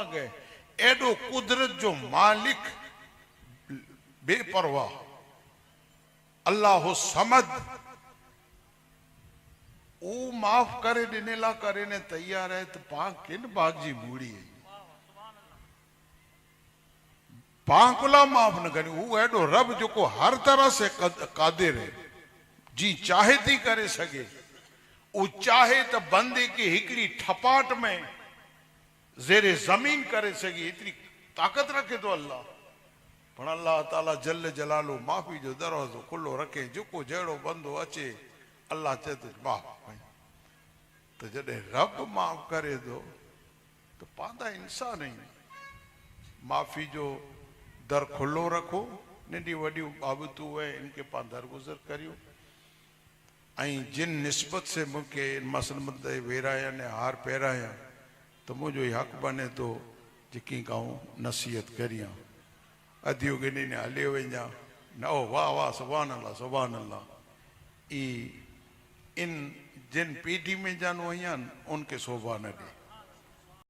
मांगे एडो कुदरत जो मालिक बेपरवाह अल्लाह समद वो माफ करे दिनेला करे ने तैयार है तो पां किन बाग जी मूड़ी है पांकुला माफ न करी वो एडो रब जो को हर तरह से कादिर है जी चाहे थी करे सके वो चाहे तो बंदे की हिकड़ी ठपाट में जेरे जमीन करे सके इतनी ताकत रखे तो अल्लाह पण अल्लाह ताला जल जलालो माफी जो दरवाजो खुलो रखे जो जड़ो बंदो अचे अल्लाह चए माफ तो जडे रब माफ करे तो पांदा इंसान ही माफी जो दर खुलो रखो नंढी वॾी बाबतूं है इनके पां दरगुजर करियो जिन निस्बत से मुझे मसलमत वेराया ने हार पहिराया तो मुझो हक़ बने तो जिकी गाऊं नसीहत करियां अदियो गिनी ने हले वञा न ओ वाह वाह सुभान अल्लाह इन जिन पीढ़ी में जानो आहियां उनके शोभा न दे